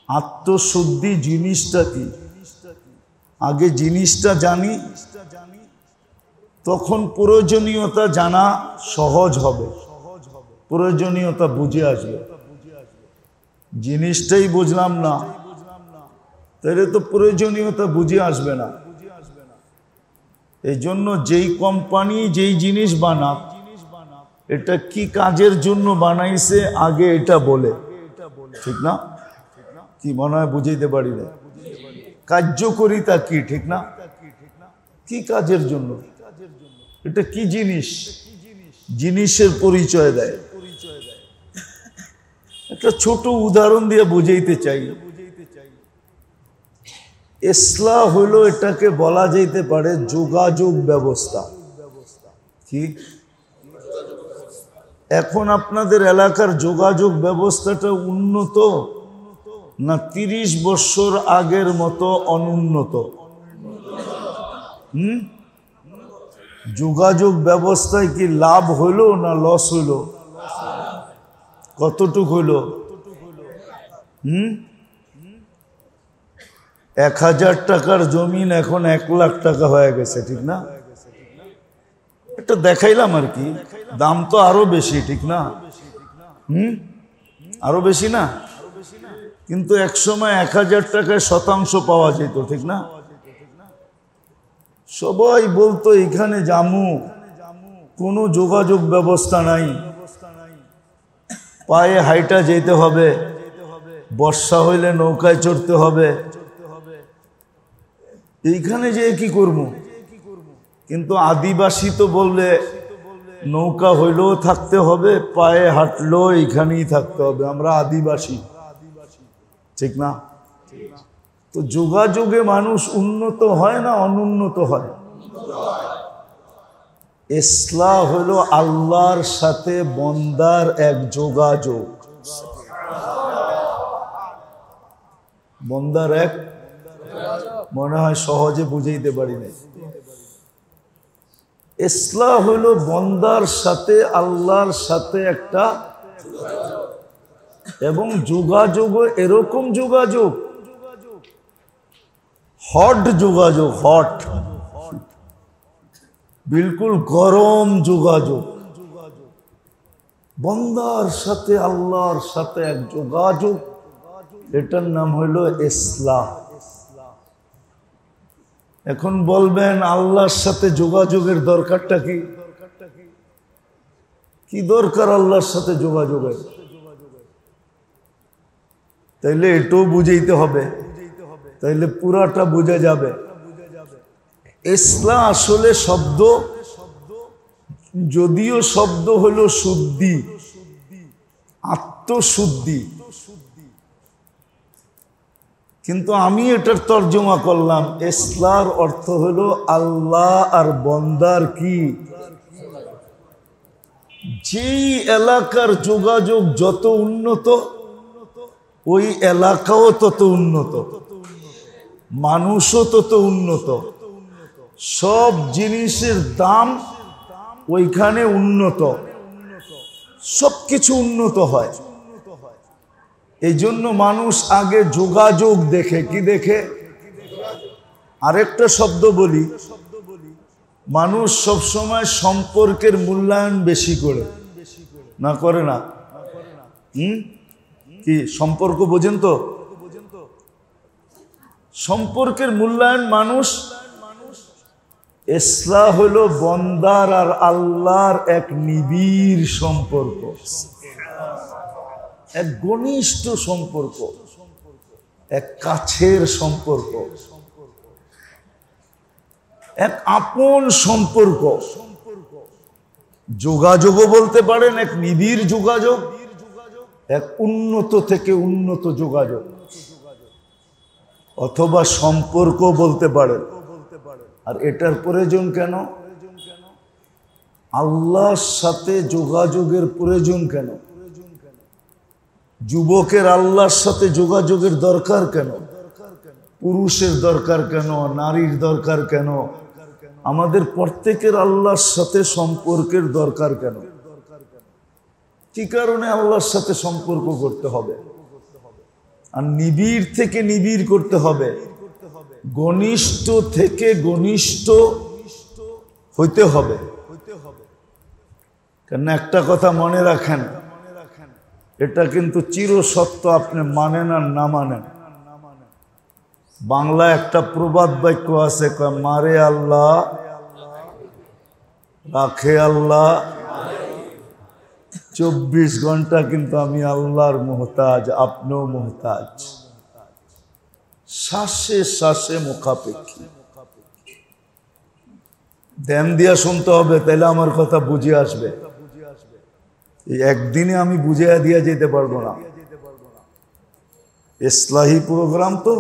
আত্মশুদ্ধি জিনিসটা কি? আগে জিনিসটা জানি, তখন প্রয়োজনীয়তা জানা সহজ হবে, প্রয়োজনীয়তা বুঝে আসবে। জিনিসটাই বুঝলাম না, তাহলে তো প্রয়োজনীয়তা বুঝে আসবে না। এই জন্য যেই কোম্পানি যেই জিনিস বানাক, এটা কি কাজের জন্য বানাইছে আগে এটা বলে, ঠিক না? কি মনে হয় বুঝাইতে পারি না? কার্যকরিতা কি, ঠিক না? কি কাজের জন্য, এটা কি জিনিস, জিনিসের পরিচয় দেয়। একটা ছোট উদাহরণ দিয়ে বুঝাইতে চাই। ইসলাম হলো, এটাকে বলা যেতে পারে যোগাযোগ ব্যবস্থা। কি এখন আপনাদের এলাকার যোগাযোগ ব্যবস্থাটা উন্নত না 30 বছর আগের মতো অনুন্নত? যোগাযোগ ব্যবস্থায় কি লাভ হইল না লস হইল? কতটুক হইল? 1000 টাকার জমিন এখন 1 লাখ টাকা হয়ে গেছে, ঠিক না? এটা দেখাইলাম আর কি, দাম তো আরো বেশি, ঠিক না? আরো বেশি না? কিন্তু এক সময় 1000 টাকায় শতাংশ পাওয়া যেত, ঠিক না? সবাই বলতো এখানে জামু, কোনো যোগাযোগ ব্যবস্থা নাই, পায়ে হাইটা যেতে হবে, বর্ষা হইলে নৌকায় চড়তে হবে, এইখানে যে কি করবো? কিন্তু আদিবাসী তো বললে নৌকা হইলেও থাকতে হবে, পায়ে হাঁটলেও এইখানেই থাকতে হবে, আমরা আদিবাসী, ঠিক না? তো যোগাযোগে মানুষ উন্নত হয় না অনুন্নত হয়? ইসলাম হলো আল্লাহর সাথে বন্দার এক যোগাযোগ, বন্দার এক, মনে হয় সহজে বুঝাইতে পারি না। ইসলাম হলো বন্দার সাথে আল্লাহর সাথে একটা, এবং যোগাযোগ এরকম যোগাযোগ, হট যোগাযোগ, হট, বিলকুল গরম যোগাযোগ। বন্দার সাথে আল্লাহর সাথে এক যোগাযোগ, এটার নাম হলো ইসলাম। এখন বলবেন আল্লাহর সাথে যোগাযোগের দরকারটা কি? কি দরকার আল্লাহর সাথে যোগাযোগের? তাইলে এটাও বুঝাইতে হবে, তাইলে পুরাটা বোঝা যাবে। ইসলাম আসলে শব্দ, যদিও শব্দ হলো শুদ্ধি, আত্মশুদ্ধি, কিন্তু আমি এটার তর্জমা করলাম, ইসলার অর্থ হলো আল্লাহ আর বন্দার কি, যেই এলাকার যোগাযোগ যত উন্নত, ওই এলাকাও তত উন্নত, মানুষও তত উন্নত, সব জিনিসের দাম ওইখানে উন্নত, সবকিছু উন্নত হয়। এই জন্য মানুষ আগে যোগাযোগ দেখে, কি দেখে? আরেকটা শব্দ বলি, মানুষ সবসময় সম্পর্কের মূল্যায়ন বেশি করে, না করে না? কি সম্পর্ক বোঝেন তো? সম্পর্কের মূল্যায়ন মানুষ, ইসলাম হলো বন্দার আর আল্লাহর এক নিবিড় সম্পর্ক, এক ঘনিষ্ঠ সম্পর্ক, এক কাছের সম্পর্ক, এক আপন সম্পর্ক। যোগাযোগও বলতে পারেন এক নিবিড় যোগাযোগ, এক উন্নত থেকে উন্নত যোগাযোগ, অথবা সম্পর্ক বলতে পারেন। আর এটার প্রয়োজন কেন? আল্লাহর সাথে যোগাযোগের প্রয়োজন কেন? যুবকের আল্লাহর সাথে যোগাযোগের দরকার কেন? পুরুষের দরকার কেন? নারীর দরকার কেন? আমাদের প্রত্যেকের আল্লাহর সাথে সম্পর্কের দরকার কেন? কি কারণে আল্লাহর সাথে সম্পর্ক করতে হবে? আর নিবিড় থেকে নিবিড় করতে হবে, ঘনিষ্ঠ থেকে ঘনিষ্ঠ হইতে হবে। কেন একটা কথা মনে রাখেন, এটা কিন্তু চিরসত্য, আপনি মানেন আর না মানেন। বাংলা একটা প্রবাদ বাক্য আছে, মারে আল্লাহ রাখে আল্লাহ। 24 ঘন্টা কিন্তু আমি আল্লাহর মোহতাজ, আপনিও মোহতাজ। শ্বাসে শ্বাসে মুখাপেক্ষী। ধ্যান দিয়া শুনতে হবে, তাইলে আমার কথা বুঝে আসবে। একদিনে আমি বুঝিয়ে দিয়া যেতে পারবো না। ইসলাহি প্রোগ্রাম তো,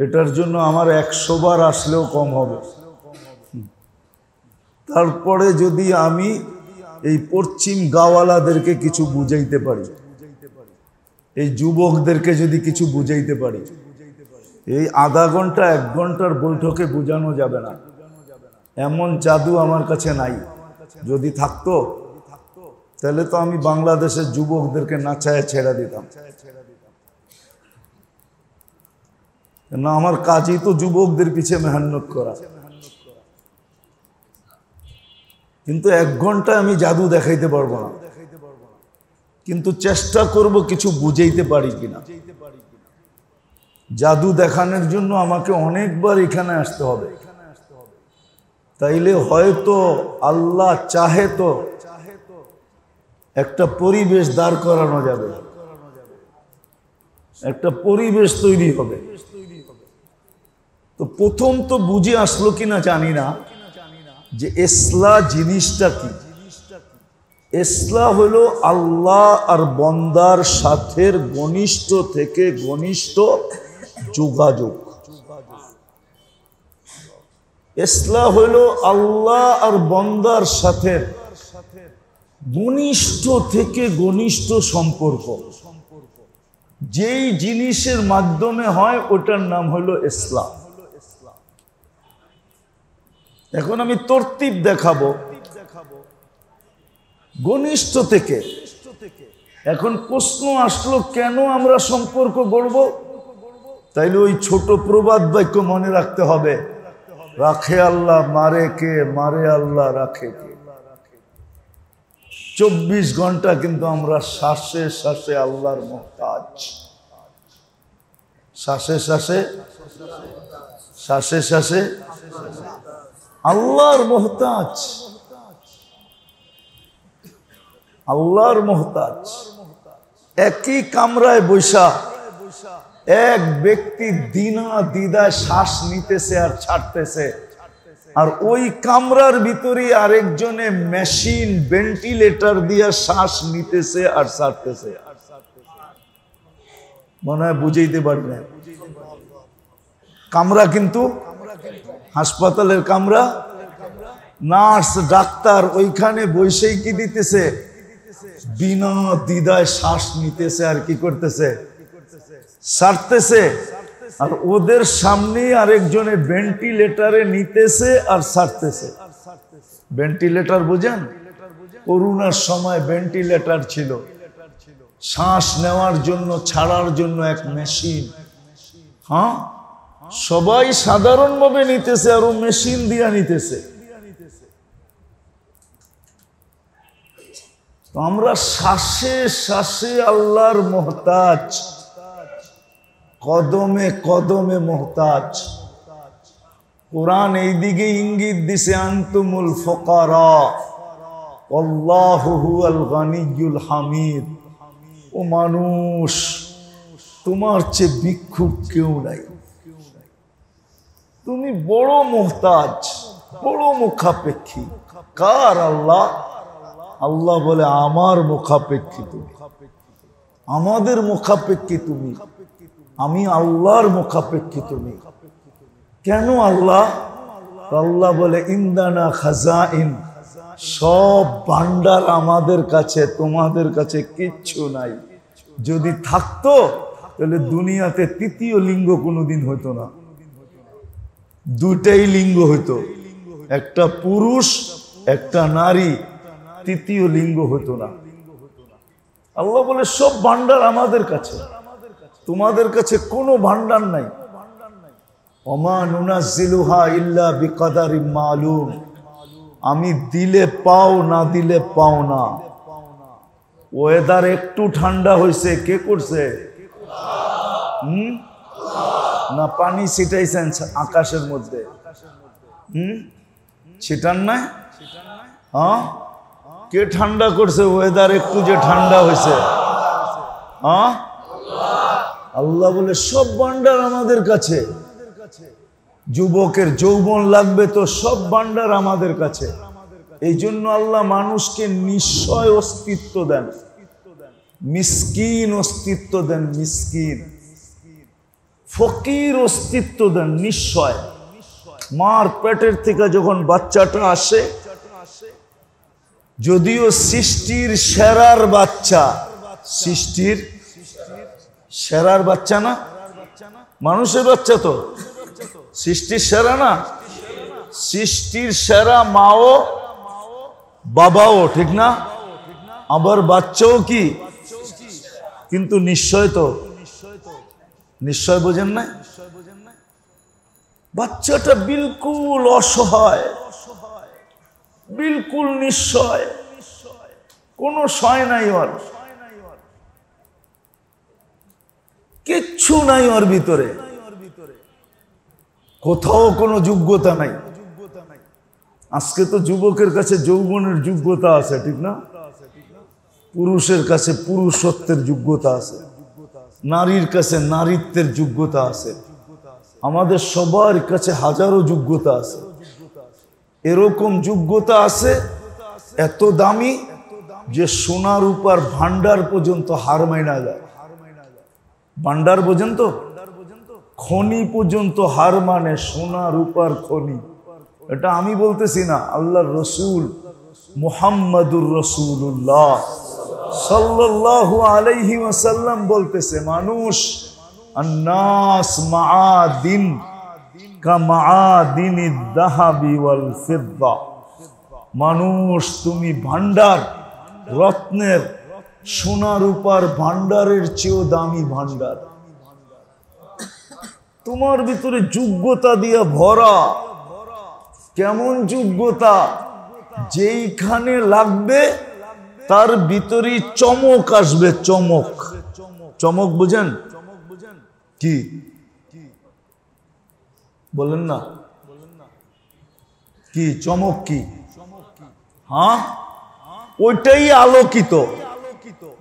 এটার জন্য আমার 100 বার আসলেও কম হবে। তারপরে যদি আমি এই পশ্চিম গাওয়ালাদেরকে কিছু বুঝাইতে পারি, এই যুবকদেরকে যদি কিছু বুঝাইতে পারি, এই আধা ঘন্টা 1 ঘন্টার বৈঠকে বোঝানো যাবে না। এমন জাদু আমার কাছে নাই। যদি থাকতো তাহলে তো আমি বাংলাদেশের যুবকদেরকে নাচায় ছেড়ে দিতাম। না, আমার কাজই তো যুবকদের পিছে মেহনত করা। কিন্তু 1 ঘন্টায় আমি জাদু দেখাইতে পারবো না, কিন্তু চেষ্টা করব কিছু বুঝাইতে পারি কিনা। জাদু দেখানোর জন্য আমাকে অনেকবার এখানে আসতে হবে, তাইলে হয়তো আল্লাহ চাহে তো একটা পরিবেশ দাঁড় করানো যাবে, একটা পরিবেশ তৈরি হবে। তো প্রথম তো বুঝে আসলো কিনা জানি না যে ইসলাহ জিনিসটা কি। ইসলাহ হলো আল্লাহ আর বন্দার সাথে ঘনিষ্ঠ থেকে ঘনিষ্ঠ যোগাযোগ। ইসলাহ হলো আল্লাহ আর বন্দার সাথে ঘনিষ্ঠ থেকে ঘনিষ্ঠ সম্পর্ক। যেই জিনিসের মাধ্যমে হয় ওটার নাম হলো ইসলাম। এখন আমি তরতিব দেখাবো ঘনিষ্ঠ থেকে। এখন প্রশ্ন আসলো, কেন আমরা সম্পর্ক গড়ব? তাইলে ওই ছোট প্রবাদ বাক্য মনে রাখতে হবে, রাখে আল্লাহ মারে কে, মারে আল্লাহ রাখে কে। 24 ঘন্টা কিন্তু আমরা শ্বাসে শ্বাসে আল্লাহর মুহতাজ। শ্বাসে শ্বাসে শ্বাসে শ্বাসে আল্লাহর মুহতাজ, আল্লাহর মুহতাজ। একই কামরায় বৈশা এক ব্যক্তি দিনা দিদায় শ্বাস নিতেছে আর ছাড়তেছে, আর ওই কামরার ভিতরে আরেকজনে মেশিন ভেন্টিলেটর দিয়ে শ্বাস নিতেছে আর ছাড়তেছে। মনে হয় বুঝাইতে পারবে না। কামরা কিন্তু হাসপাতালের কামরা, নার্স ডাক্তার ওইখানে বসেই কি দিতেছে, বিনা দ্বিধায় শ্বাস নিতেছে আর কি করতেছে, ছাড়তেছে। আর ওদের সামনে আরেকজনে ভেন্টিলেটরে নিতেছে আর ছাড়তেছে। ভেন্টিলেটর বুঝেন? করোনার সময় ভেন্টিলেটর ছিল, শ্বাস নেওয়ার জন্য ছাড়ার জন্য এক মেশিন। হ্যাঁ, সবাই সাধারণভাবে নিতেছে আর ও মেশিন দিয়া নিতেছে। আমরা শ্বাসে শ্বাসে আল্লাহর মুহতাজ, কদমে কদমে মুহতাজ। কোরআন এই দিকে ইঙ্গিত দিছে, আনতুমুল ফুকারা আল্লাহু হুয়াল গানিয়্যুল হামিদ। ও মানুষ, তোমার চেয়ে ভিক্ষুক কেউ নাই, তুমি বড় মুহতাজ, বড় মুখাপেক্ষী। কার? আল্লাহ। আল্লাহ বলে আমার মুখাপেক্ষী তুমি, আমাদের মুখাপেক্ষী তুমি, আমি আল্লাহর মুখাপেক্ষী তুমি। কেন আল্লাহ? আল্লাহ বলে ইন্দানা খাজাইন, সব ভান্ডার আমাদের কাছে, তোমাদের কাছে কিচ্ছু নাই। যদি থাকতো তাহলে দুনিয়াতে তৃতীয় লিঙ্গ কোনোদিন হইতো না, দুটাই লিঙ্গ হইতো, একটা পুরুষ একটা নারী, তৃতীয় লিঙ্গ হতো না। আল্লাহ বলে সব ভান্ডার আমাদের কাছে, তোমাদের কাছে কোনো ভান্ডার নাই। ওমা নুনাজ্জিলুহা ইল্লা বিকাদারিম মালুম, আমি দিলে পাও, না দিলে পাও না। ওয়েদার একটু ঠান্ডা হয়েছে, কে করছে? না পানি ছিটাইছেন আকাশের মধ্যে? ছিটান নাই? হ্যাঁ, কে ঠান্ডা করছে ওয়েদার একটু যে ঠান্ডা হয়েছে? হ্যাঁ, আল্লাহ বলে সব ভান্ডার আমাদের কাছে। যুবকের যৌবন লাগবে তো সব ভান্ডার আমাদের কাছে। এই জন্য আল্লাহ মানুষকে নিশ্চয় অস্তিত্ব দেন, মিসকিন অস্তিত্ব দেন, মিসকিন ফকির অস্তিত্ব দেন নিশ্চয়। মার পেটের থেকে যখন বাচ্চাটা আসে, যদিও সৃষ্টির সেরার বাচ্চা, সৃষ্টির সেরার বাচ্চা না, মানুষের বাচ্চা তো সৃষ্টির সেরা না, সৃষ্টির সেরা মাও বাবাও, ঠিক না? আবার বাচ্চাও কি? কিন্তু নিশ্চয় তো, নিশ্চয় বোঝেন না? বাচ্চাটা বিলকুল অসহায়, বিলকুল নিশ্চয়, কোনো সয় নাই ওর, কিচ্ছু নাই ওর ভিতরে, কোথাও কোনো যোগ্যতা নাই। আজকে তো যুবকের কাছে যৌবনের যোগ্যতা আছে, ঠিক না? পুরুষের কাছে পুরুষত্বের যোগ্যতা আছে, নারীর কাছে নারীত্বের যোগ্যতা আছে, আমাদের সবার কাছে হাজারো যোগ্যতা আছে। এরকম যোগ্যতা আছে এত দামি যে সোনা রূপার ভান্ডার পর্যন্ত হার মাইনা যায়। ভান্ডার পর্যন্ত, খনি পর্যন্ত হার মানে, সোনা রূপার খনি। এটা আমি বলতেছি না, আল্লাহর রসুল মুহাম্মাদুর রাসূলুল্লাহ সাল্লাল্লাহু আলাইহি ওয়াসাল্লাম বলতেছে, মানুষ আন্নাস মাআদিন কা মাআদিনিদ যাহাবি ওয়াল ফিদ্দা, মানুষ তুমি ভান্ডার, রত্নের সোনা রূপার ভান্ডারের চেয়েও দামি ভান্ডার। তোমার ভিতরে যোগ্যতা দিয়া ভরা। কেমন যোগ্যতা? যেইখানে লাগবে তার ভিতরে চমক আসবে, চমক। চমক বুঝেন কি? বলেন না কি চমক? কি? হ্যাঁ, ওইটাই আলোকিত।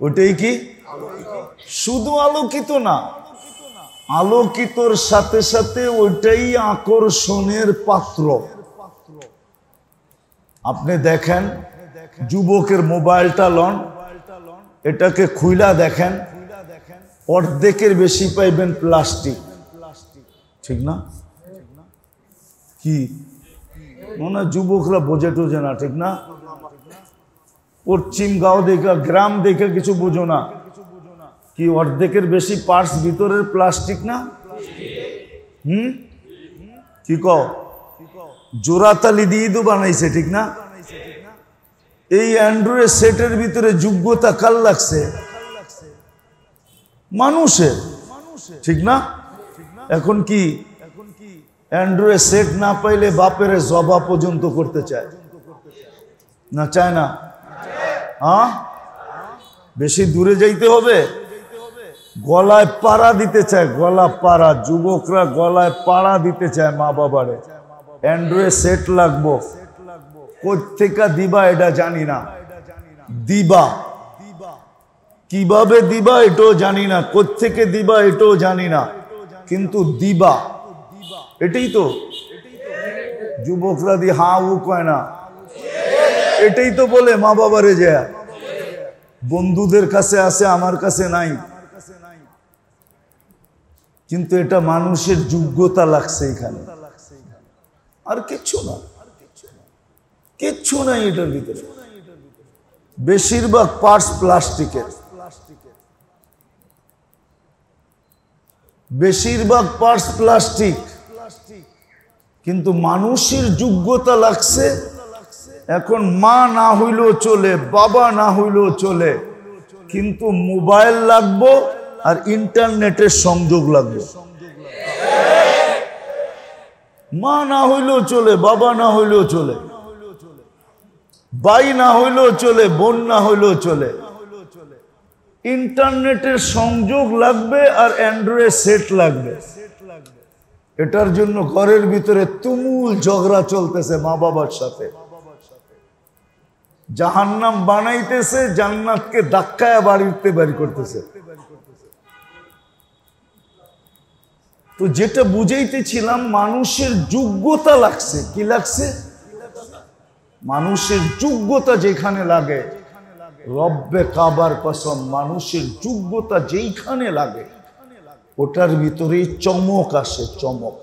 ওইটাই কি? শুধু আলোকিত না, আলোকিতর সাথে সাথে ওইটাই আকর্ষণের পাত্র। আপনি দেখেন, যুবকের মোবাইলটা লন, এটাকে খুইলা দেখেন, অর্ধেকের বেশি পাইবেন প্লাস্টিক, ঠিক না? কি মনে হয় যুবকরা বোঝে টোঝে না, ঠিক না? পশ্চিম গাঁও দেখা, গ্রাম দেখে কিছু বুঝো না, কি অর্ধেকের বেশি পার্টস ভিতরের প্লাস্টিক না? কি কও? জোড়াতালি দিয়ে তো বানাইছে, ঠিক না? এই অ্যান্ড্রয়েড সেটের ভিতরে যোগ্যতা কার লাগছে? মানুষের, ঠিক না? এখন কি অ্যান্ড্রয়েড সেট না পাইলে বাপের জবা পর্যন্ত করতে চায় না? চায় না? হ্যাঁ, বেশি দূরে যাইতে হবে, গলায় পাড়া দিতে চায়, গলা পাড়া। যুবকরা গলায় পাড়া দিতে চায় মা বাবারে, অ্যান্ড্রয়েড সেট লাগবো। কোত্থেকে দিবা এটা জানি না, দিবা কিভাবে দিবা এটাও জানি না, কোত্থেকে দিবা এটাও জানি না, কিন্তু দিবা, এটাই তো যুবকরা দি হা উ কয় না, এটাই তো বলে মা বাবারে যে বন্ধুদের কাছে আছে, আমার কাছে নাই। কিন্তু এটা মানুষের যোগ্যতা লাগছে এখানে, আর কিচ্ছু না, কিচ্ছু নাই এটার ভিতরে। বেশিরভাগ পার্টস প্লাস্টিকের, বেশিরভাগ পার্টস প্লাস্টিক, কিন্তু মানুষের যোগ্যতা লাগছে। এখন মা না হইলেও চলে, বাবা না হইলেও চলে, কিন্তু মোবাইল লাগবো, আর ইন্টারনেটের সংযোগ লাগবে। মা না হইলেও চলে, বাবা না হইলেও চলে, ভাই না হইলেও চলে, বোন না হইলেও চলে, ইন্টারনেটের সংযোগ লাগবে আর অ্যান্ড্রয়েড সেট লাগবে। এটার জন্য ঘরের ভিতরে তুমুল ঝগড়া চলতেছে মা বাবার সাথে। জাহান্নাম বানাইতেছে, জান্নাতকে ধাক্কায় বাড়িতে বের করতেছে। তো যেটা বুঝাইতেছিলাম, মানুষের যোগ্যতা লাগছে। কি লাগছে? মানুষের যোগ্যতা যেখানে লাগে, রব্বে কাবার কসম, মানুষের যোগ্যতা যেইখানে লাগে ওটার ভিতরে চমক আসে। চমক,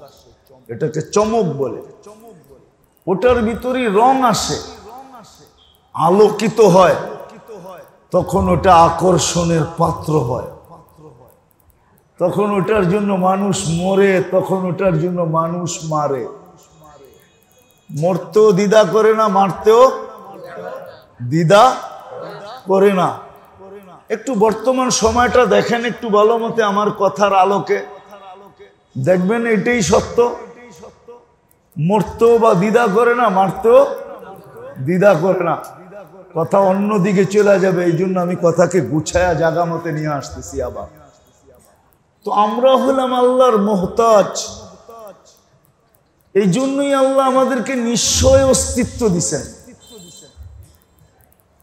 এটাকে চমক বলে। ওটার ভিতরে রং আসে, আলোকিত হয়, তখন ওটা আকর্ষণের পাত্র হয়। তখন ওটার জন্য মানুষ মরে, তখন ওটার জন্য মানুষ মারে। মরতেও দ্বিধা করে না, মারতেও দ্বিধা করে না। একটু বর্তমান সময়টা দেখেন একটু ভালো মতে আমার কথার আলোকে, দেখবেন এটাই সত্য। মরতেও বা দ্বিধা করে না, মারতেও দ্বিধা করে না। কথা অন্যদিকে চলে যাবে, এই জন্য আমি কথাকে গুছায়া জায়গা মতে নিয়ে আসতেছি আবার। তো আমরা হলাম আল্লাহর মুহতাজ। এই জন্যই আল্লাহ আমাদেরকে নিশ্চয় অস্তিত্ব দিছেন,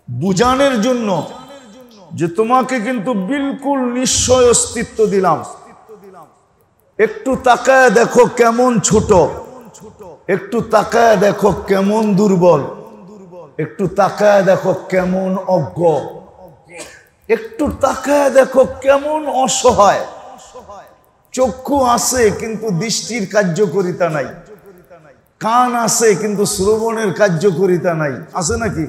বুঝানোর জন্য যে তোমাকে কিন্তু বিলকুল নিশ্চয় অস্তিত্ব দিলাম। একটু তাকায় দেখো কেমন ছোট, একটু তাকায় দেখো কেমন দুর্বল, একটু তাকায় দেখো কেমন অজ্ঞ, একটু তাকায় দেখো কেমন অসহায়। চক্ষু আছে কিন্তু দৃষ্টির কার্যকারিতা নাই, কান আছে কিন্তু শ্রবণের কার্যকারিতা নাই, আছে নাকি?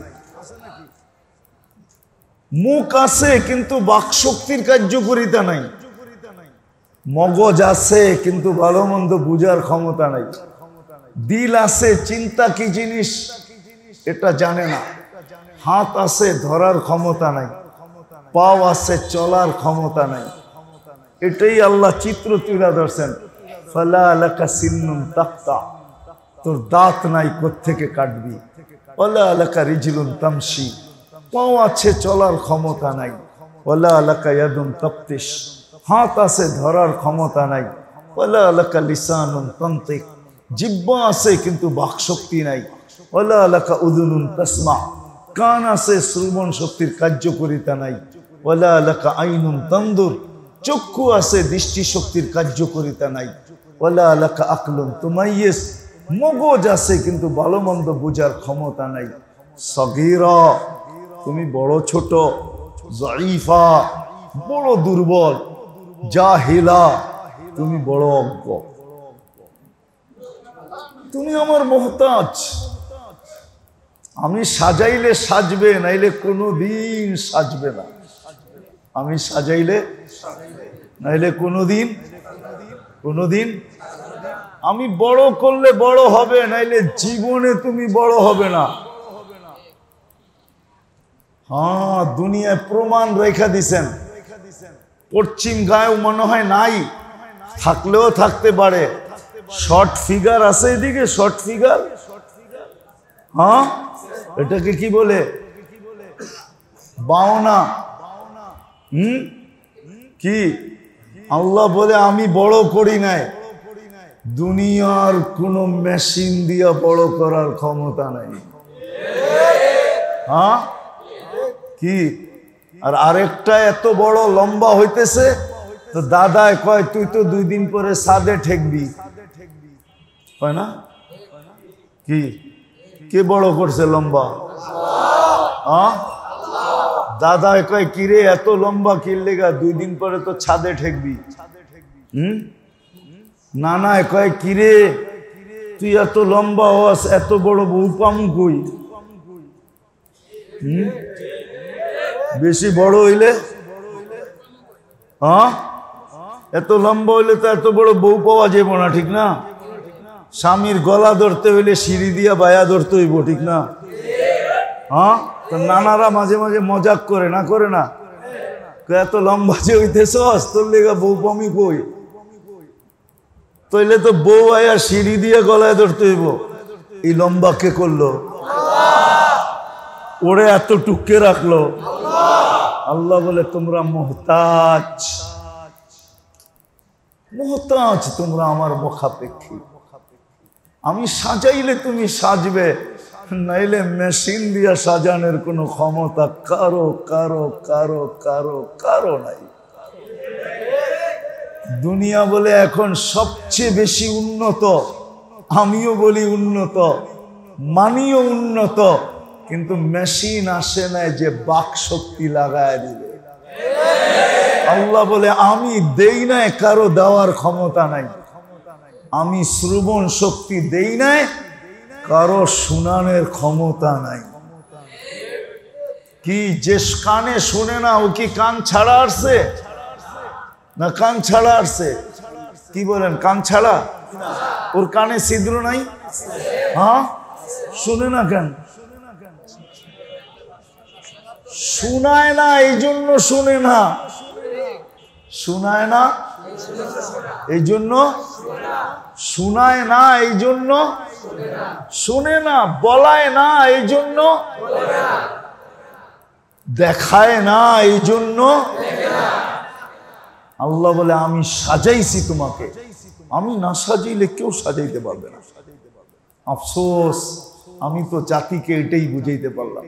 মুখ আছে কিন্তু বাকশক্তির কার্যকারিতা নাই, মগজ আছে কিন্তু ভালো মন্দ বুঝার ক্ষমতা নাই, দিল আছে চিন্তা কি জিনিস এটা জানে না, হাত আছে ধরার ক্ষমতা নাই, পাও আছে চলার ক্ষমতা নাই। এটাই আল্লাহ চিত্র তুলে ধরছেন। ফালা লাকা সিন্নুন তাক্তা, তোর দাঁত নাই কোত্থেকে কাটবি। ওয়ালা লাকা রিজলুন তামশি, পাও আছে চলার ক্ষমতা নাই। ওয়ালা লাকা ইয়াদুন তাফতিশ, হাত আছে ধরার ক্ষমতা নাই। ওয়ালা লাকা লিসানুন তানতিক, জিহ্বা আছে কিন্তু বাকশক্তি নাই। ওয়ালা লাকা উযুনুন তাসমা, কান আছে শ্রবণ শক্তির কার্যকারিতা নাই। ওয়ালা লাকা আইনুন তানদুর, চক্ষু আছে দৃষ্টি শক্তির কার্যকারিতা নাই। ওয়ালা লাকা আকলুন তুমাইয়িজ, মগজ আছে কিন্তু ভালো মন্দ বুঝার ক্ষমতা নাই। সগীরা, তুমি বড় ছোট, যায়ীফা, বড় দুর্বল, জাহিলা, তুমি বড় অজ্ঞ। তুমি আমার মুহতাজ। আমি সাজাইলে সাজবে, নাইলে কোনোদিন সাজবে না। আমি সাজাইলে নাইলে কোনোদিন আমি বড় করলে বড় হবে, নাইলে জীবনে তুমি বড় হবে না। হ্যাঁ, দুনিয়ায় প্রমাণ রেখা দিছেন। পশ্চিম গায়েও মনে হয় নাই, থাকলেও থাকতে পারে। শর্ট ফিগার আছে এদিকে, শর্ট ফিগার। হ্যাঁ, এটাকে কি বলে? বাওনা। কি আল্লাহ বলে আমি বড় করি নাই। দুনিয়ার কোন মেশিন দিয়া বড় করার ক্ষমতা নাই। হ্যাঁ, কি? আর আরেকটা এত বড় লম্বা হইতেছে, তো দাদায় কয় তুই তো 2 দিন পরে সাদে ঠেকবি, হয় না? কি কে বড় করছে লম্বা? দাদায় কয় কিরে এত লম্বা কিনলে গা, 2 দিন পরে তো ছাদে ঠেকবি। নানায় কয় কিরে তুই এত লম্বা হস, এত বড় বউ পামু কই? বেশি বড় হইলে, এত লম্বা হইলে তো এত বড় বউ পাওয়া যাবে না, ঠিক না? স্বামীর গলা ধরতে হইলে সিঁড়ি দিয়া বায়া ধরতে হইব, ঠিক না? তো নানারা মাঝে মাঝে মজাক করে না, এত লম্বা যে হইতেছস, তোর লেগা বউ পামি কই? তাইলে তো বউ আয়া সিঁড়ি দিয়ে গলায় ধরতে হইব। এই লম্বা কে করলো? ওরে এত টুকে রাখলো আল্লাহ। বলে তোমরা মুহতাজ, মুহতাজ তোমরা আমার মুখাপেক্ষী। আমি সাজাইলে তুমি সাজবে, নাইলে মেশিন দিয়া সাজানোর কোনো ক্ষমতা কারো কারো কারো কারো কারো নাই। দুনিয়া বলে এখন সবচেয়ে বেশি উন্নত, আমিও বলি উন্নত, মানিও উন্নত, কিন্তু মেশিন আসে না যে বাক শক্তি লাগায় দিবে। আল্লাহ বলে আমি দেই নাই, কারো দেওয়ার ক্ষমতা নাই। আমি শ্রবণ শক্তি দেই নাই, কারো শুনানের ক্ষমতা নাই। কি যে কানে শুনে না ও কি কান ছাড়া আসছে না কান ছাড়া আসছে? কি বলেন, কান ছাড়া? ওর কানে ছিদ্র নাই? হ্যাঁ, শুনে না কেন? শুনায় না এই জন্য শুনে না, শুনায় না এই জন্য, শুনায় না এই জন্য শুনে না, বলায় না এই জন্য, দেখায় না এই জন্য। আল্লাহ বলে আমি সাজাইছি তোমাকে, আমি না সাজাইলে কেউ সাজাইতে পারবে না। আফসোস, আমি তো জাতিকে এটাই বুঝাইতে পারলাম।